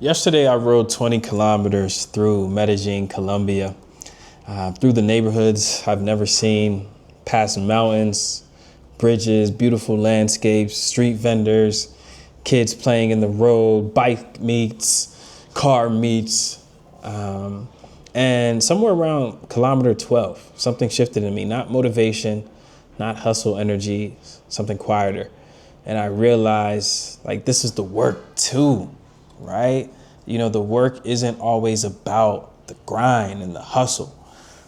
Yesterday, I rode 20 kilometers through Medellin, Colombia, through the neighborhoods I've never seen, past mountains, bridges, beautiful landscapes, street vendors, kids playing in the road, bike meets, car meets, and somewhere around kilometer 12, something shifted in me, not motivation, not hustle energy, something quieter. And I realized, like, this is the work too, right? You know, the work isn't always about the grind and the hustle,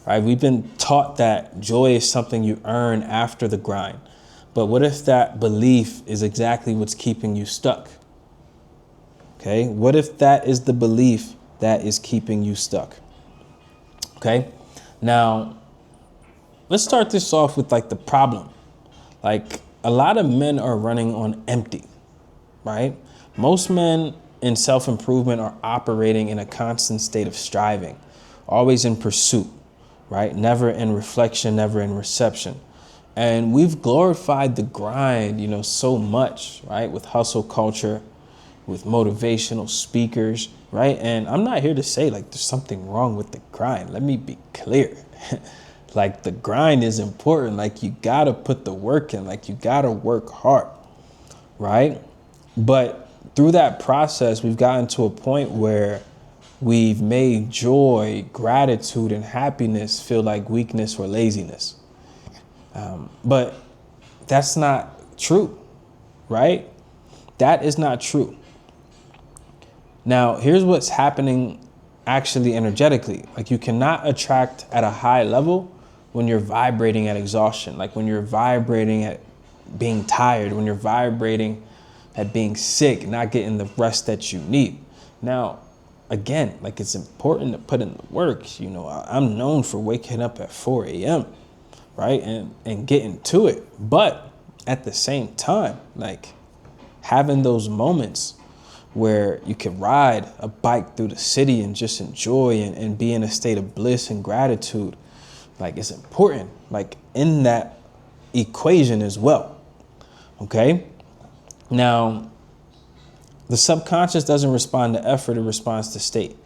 right? We've been taught that joy is something you earn after the grind. But what if that belief is exactly what's keeping you stuck? Okay, what if that is the belief that is keeping you stuck? Okay, now let's start this off with like the problem. Like, a lot of men are running on empty, right? Most men in self-improvement are operating in a constant state of striving, always in pursuit, right? Never in reflection, never in reception. And we've glorified the grind, so much, right? With hustle culture, with motivational speakers, right? And I'm not here to say like there's something wrong with the grind. Let me be clear. Like, the grind is important. Like, you gotta put the work in, like you gotta work hard, right? But through that process, we've gotten to a point where we've made joy, gratitude, and happiness feel like weakness or laziness. But that's not true, right? That is not true. Now, here's what's happening actually energetically. Like, you cannot attract at a high level when you're vibrating at exhaustion, like when you're vibrating at being tired, when you're vibrating at being sick, not getting the rest that you need. Now, again, like, it's important to put in the work. I'm known for waking up at 4 a.m., right? And getting to it. But at the same time, like, having those moments where you can ride a bike through the city and just enjoy and be in a state of bliss and gratitude, like, it's important, like, in that equation as well. Okay. Now, the subconscious doesn't respond to effort, it responds to state.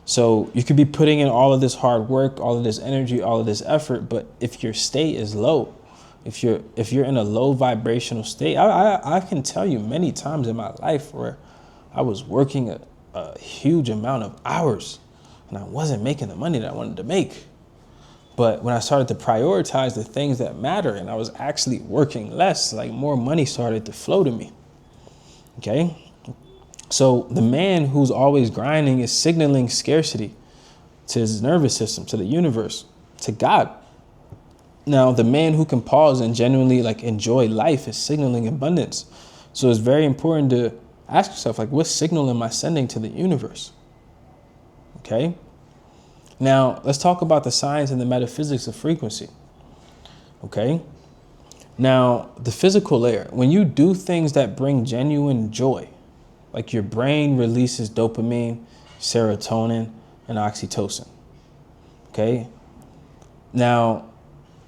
So you could be putting in all of this hard work, all of this energy, all of this effort, but if your state is low, if you're in a low vibrational state, I can tell you many times in my life where I was working a huge amount of hours and I wasn't making the money that I wanted to make. But when I started to prioritize the things that matter and I was actually working less, like, more money started to flow to me. Okay. So the man who's always grinding is signaling scarcity to his nervous system, to the universe, to God. Now, the man who can pause and genuinely, like, enjoy life is signaling abundance. So it's very important to ask yourself, like, what signal am I sending to the universe? Okay. Now, let's talk about the science and the metaphysics of frequency. Okay. Now, the physical layer, when you do things that bring genuine joy, like, your brain releases dopamine, serotonin, and oxytocin. Okay. Now,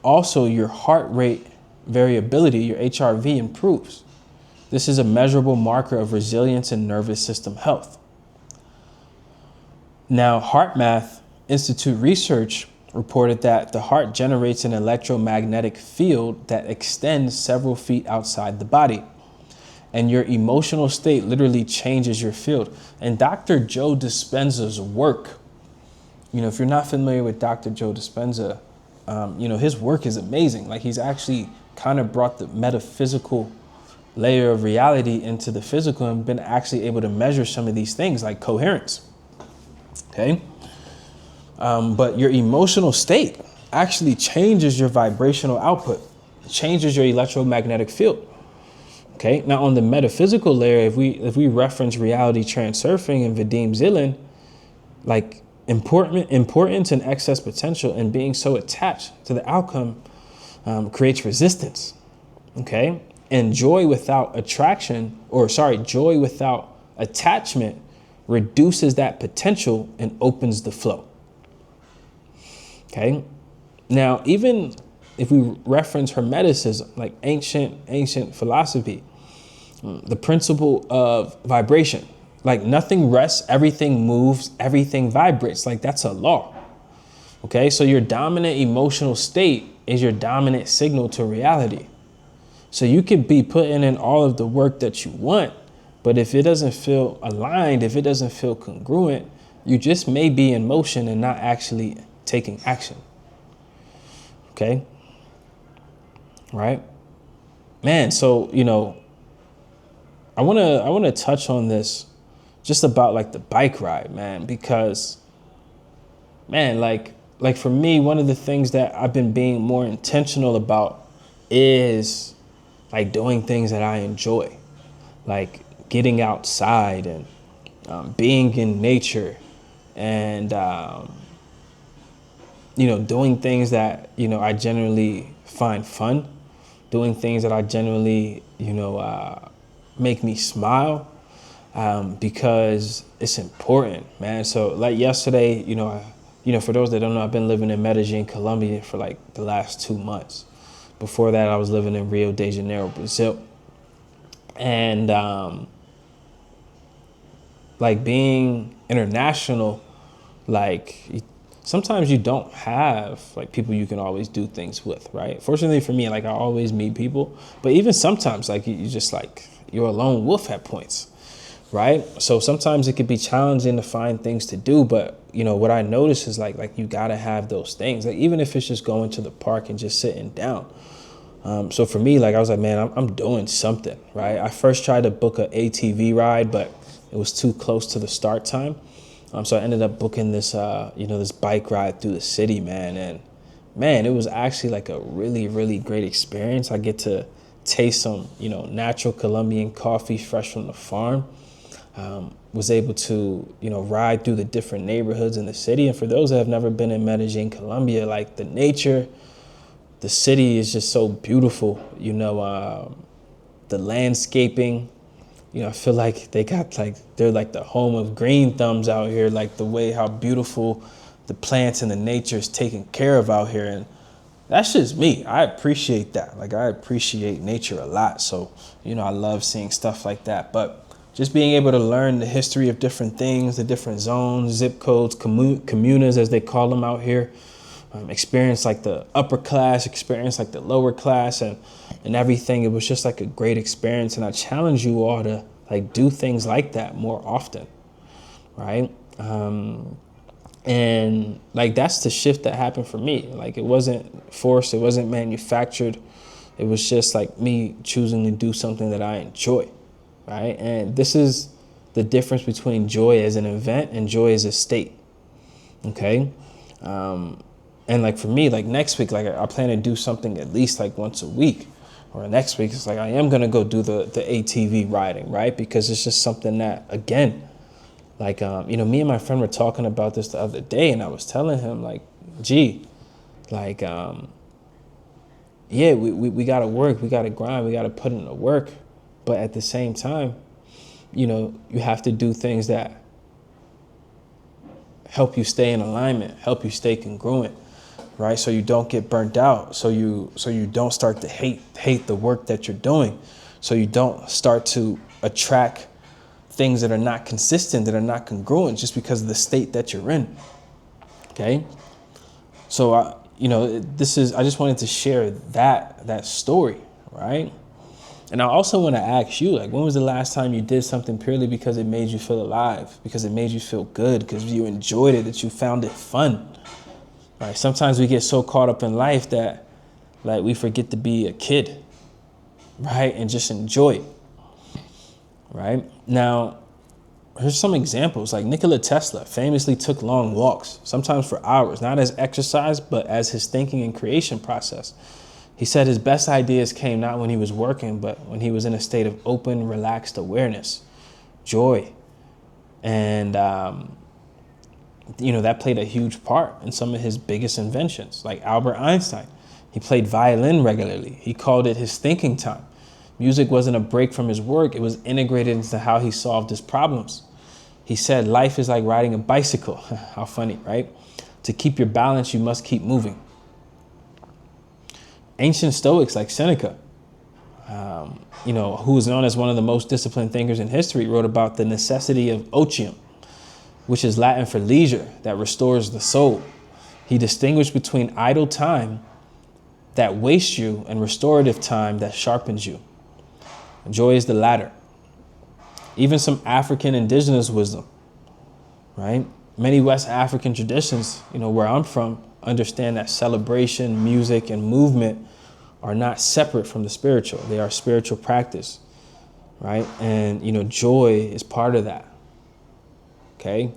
also your heart rate variability, your HRV, improves. This is a measurable marker of resilience and nervous system health. Now, HeartMath Institute research reported that the heart generates an electromagnetic field that extends several feet outside the body. And your emotional state literally changes your field. And Dr. Joe Dispenza's work, if you're not familiar with Dr. Joe Dispenza, his work is amazing. Like, he's actually kind of brought the metaphysical layer of reality into the physical and been actually able to measure some of these things like coherence. Okay. But your emotional state actually changes your vibrational output, changes your electromagnetic field. Okay. Now, on the metaphysical layer, if we reference reality transurfing and Vadim Zeland, like, importance and excess potential and being so attached to the outcome creates resistance. Okay. And joy without attachment reduces that potential and opens the flow. Okay. Now, even if we reference Hermeticism, like ancient philosophy, the principle of vibration, Like nothing rests, everything moves, everything vibrates. Like that's a law. Okay, so your dominant emotional state is your dominant signal to reality. So you could be putting in all of the work that you want, but if it doesn't feel aligned, if it doesn't feel congruent, you just may be in motion and not actually taking action. Okay? Right? Man, so, I want to touch on this just about like the bike ride, man, because man, like for me, one of the things that I've been being more intentional about is like doing things that I enjoy, like getting outside and being in nature and, doing things that, I generally find fun, doing things that I generally, make me smile, because it's important, man. So like yesterday, for those that don't know, I've been living in Medellin, Colombia for like the last 2 months. Before that, I was living in Rio de Janeiro, Brazil. And like being international, like sometimes you don't have like people you can always do things with, right? Fortunately for me, like I always meet people, but even sometimes like you just like, you're a lone wolf at points, right? So sometimes it could be challenging to find things to do, but what I notice is like you gotta have those things, like even if it's just going to the park and just sitting down. So for me, like I was like, man, I'm doing something, right? I first tried to book an ATV ride, but it was too close to the start time. So I ended up booking this, this bike ride through the city, man. And man, it was actually like a really, really great experience. I get to taste some, natural Colombian coffee fresh from the farm. Was able to, ride through the different neighborhoods in the city. And for those that have never been in Medellin, Colombia, like the nature, the city is just so beautiful, the landscaping, I feel like they're like the home of green thumbs out here, like the way how beautiful the plants and the nature is taken care of out here. And that's just me. I appreciate that. Like I appreciate nature a lot. So, I love seeing stuff like that. But just being able to learn the history of different things, the different zones, zip codes, comunas, as they call them out here, experience like the upper class, experience like the lower class and everything. It was just like a great experience. And I challenge you all to like do things like that more often, right? And like that's the shift that happened for me. Like it wasn't forced, it wasn't manufactured. It was just like me choosing to do something that I enjoy, right? And this is the difference between joy as an event and joy as a state, okay? And like for me, like next week, like I plan to do something at least like once a week. Or next week, it's like I am gonna go do the ATV riding, right? Because it's just something that, again, like, me and my friend were talking about this the other day, and I was telling him like, gee, like, yeah, we gotta work, we gotta grind, we gotta put in the work. But at the same time, you have to do things that help you stay in alignment, help you stay congruent, right? So you don't get burnt out. So you don't start to hate the work that you're doing. So you don't start to attract things that are not consistent, that are not congruent just because of the state that you're in. Okay? So I just wanted to share that story, right? And I also want to ask you, like, when was the last time you did something purely because it made you feel alive, because it made you feel good, because you enjoyed it, that you found it fun? Right? Sometimes we get so caught up in life that, like, we forget to be a kid, right? And just enjoy it, right? Now, here's some examples. Like Nikola Tesla famously took long walks, sometimes for hours, not as exercise, but as his thinking and creation process. He said his best ideas came not when he was working, but when he was in a state of open, relaxed awareness, joy. And, that played a huge part in some of his biggest inventions. Like Albert Einstein, he played violin regularly. He called it his thinking time. Music wasn't a break from his work. It was integrated into how he solved his problems. He said, life is like riding a bicycle. How funny, right? To keep your balance, you must keep moving. Ancient Stoics like Seneca, who is known as one of the most disciplined thinkers in history, wrote about the necessity of otium, which is Latin for leisure, that restores the soul. He distinguished between idle time that wastes you and restorative time that sharpens you. Joy is the latter. Even some African indigenous wisdom, right? Many West African traditions, where I'm from, understand that celebration, music, and movement are not separate from the spiritual. They are spiritual practice, right? And, joy is part of that, okay?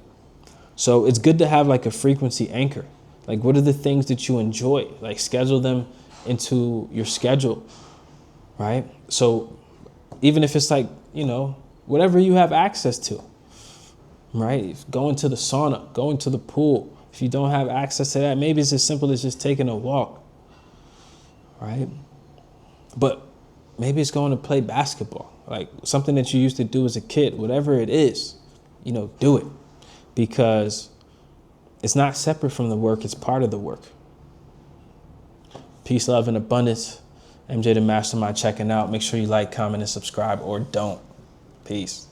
So it's good to have like a frequency anchor. Like, what are the things that you enjoy? Like, schedule them into your schedule, right? So even if it's like, whatever you have access to, right? Going to the sauna, going to the pool. If you don't have access to that, maybe it's as simple as just taking a walk, right? But maybe it's going to play basketball, like something that you used to do as a kid. Whatever it is, do it, because it's not separate from the work. It's part of the work. Peace, love, and abundance. MJ the Mastermind checking out. Make sure you like, comment, and subscribe, or don't. Peace.